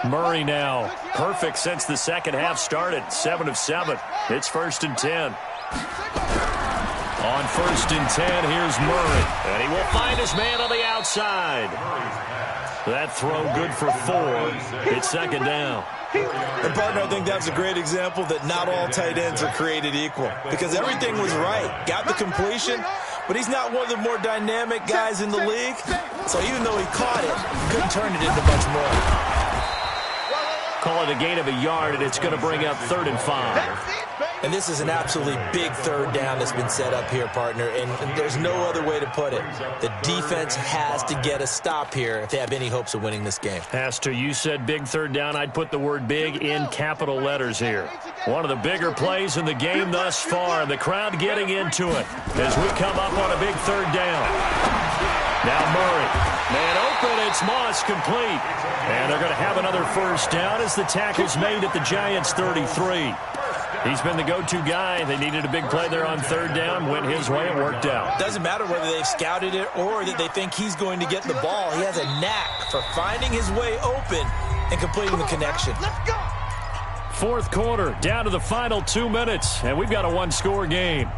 Murray now. Perfect since the second half started. 7 of 7. It's 1st and 10. On 1st and 10, here's Murray. And he will find his man on the outside. That throw good for 4. It's 2nd down. And, partner, I think that's a great example that not all tight ends are created equal. Because everything was right. Got the completion, but he's not one of the more dynamic guys in the league. So even though he caught it, he couldn't turn it into much more. Call it a gain of a yard, and it's going to bring up 3rd and 5. And this is an absolutely big 3rd down that's been set up here, partner, and there's no other way to put it. The defense has to get a stop here if they have any hopes of winning this game. Pastor, you said big 3rd down. I'd put the word big in capital letters here. One of the bigger plays in the game thus far, and the crowd getting into it as we come up on a big 3rd down. Now Murray. Man open, it's Moss complete. And they're going to have another first down as the tackle's made at the Giants' 33. He's been the go-to guy. They needed a big play there on 3rd down. Went his way. It worked out. Doesn't matter whether they've scouted it or that they think he's going to get the ball. He has a knack for finding his way open and completing the connection. Let's go. 4th quarter, down to the final 2 minutes, and we've got a one-score game.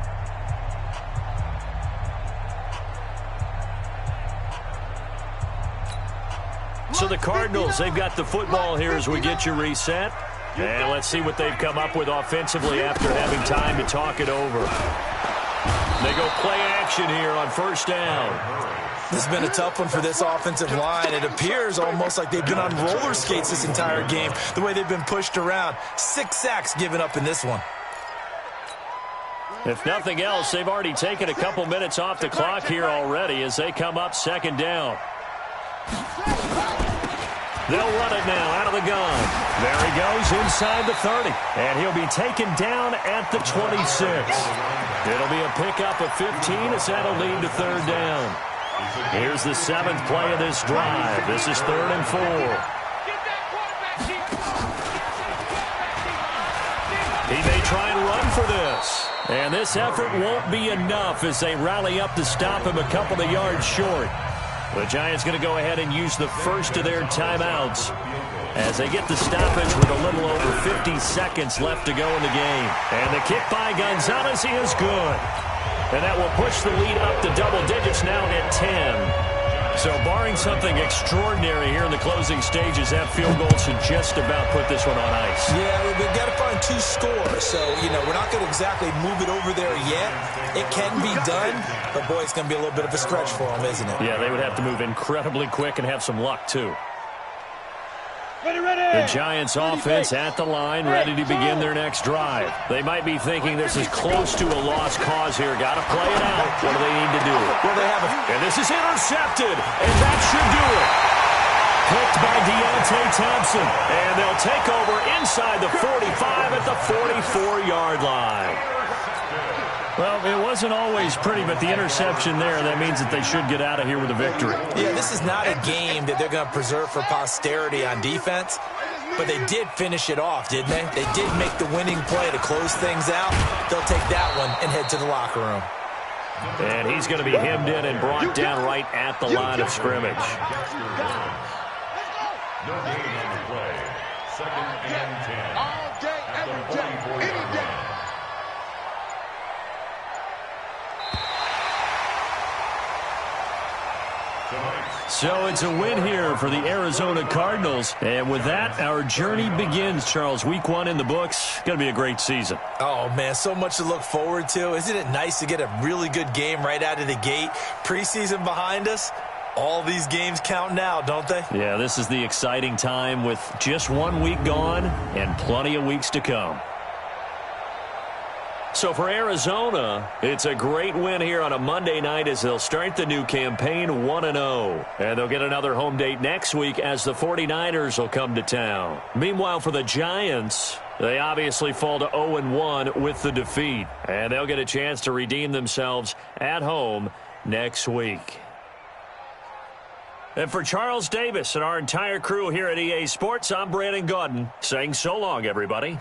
So the Cardinals, they've got the football here as we get you reset. And let's see what they've come up with offensively after having time to talk it over. They go play action here on 1st down. This has been a tough one for this offensive line. It appears almost like they've been on roller skates this entire game, the way they've been pushed around. 6 sacks given up in this one. If nothing else, they've already taken a couple minutes off the clock here already as they come up 2nd down. They'll run it now out of the gun. There he goes inside the 30. And he'll be taken down at the 26. It'll be a pickup of 15 as that'll lead to 3rd down. Here's the 7th play of this drive. This is 3rd and 4. He may try and run for this. And this effort won't be enough as they rally up to stop him a couple of yards short. The Giants going to go ahead and use the first of their timeouts as they get the stoppage with a little over 50 seconds left to go in the game. And the kick by Gonzalez is good. And that will push the lead up to double digits now at 10. So barring something extraordinary here in the closing stages, that field goal should just about put this one on ice. Yeah, we've got to find 2 scores. So, we're not going to exactly move it over there yet. It can be done, but, boy, it's going to be a little bit of a stretch for them, isn't it? Yeah, they would have to move incredibly quick and have some luck, too. Ready, ready. The Giants offense at the line, ready to begin their next drive. They might be thinking this is close to a lost cause here. Got to play it out. What do they need to do? Well, they have And this is intercepted, and that should do it. Picked by Deontay Thompson, and they'll take over inside the 45 at the 44-yard line. Well, it wasn't always pretty, but the interception there, that means that they should get out of here with a victory. Yeah, this is not a game that they're going to preserve for posterity on defense, but they did finish it off, didn't they? They did make the winning play to close things out. They'll take that one and head to the locker room. And he's going to be hemmed in and brought down right at the line of scrimmage. No gain on the play. 2nd and 10. All day, every day, any day. So it's a win here for the Arizona Cardinals. And with that, our journey begins, Charles. Week 1 in the books. Going to be a great season. Oh, man, so much to look forward to. Isn't it nice to get a really good game right out of the gate? Preseason behind us. All these games count now, don't they? Yeah, this is the exciting time with just 1 week gone and plenty of weeks to come. So for Arizona, it's a great win here on a Monday night as they'll start the new campaign 1-0. And they'll get another home date next week as the 49ers will come to town. Meanwhile, for the Giants, they obviously fall to 0-1 with the defeat. And they'll get a chance to redeem themselves at home next week. And for Charles Davis and our entire crew here at EA Sports, I'm Brandon Gaudin saying so long, everybody.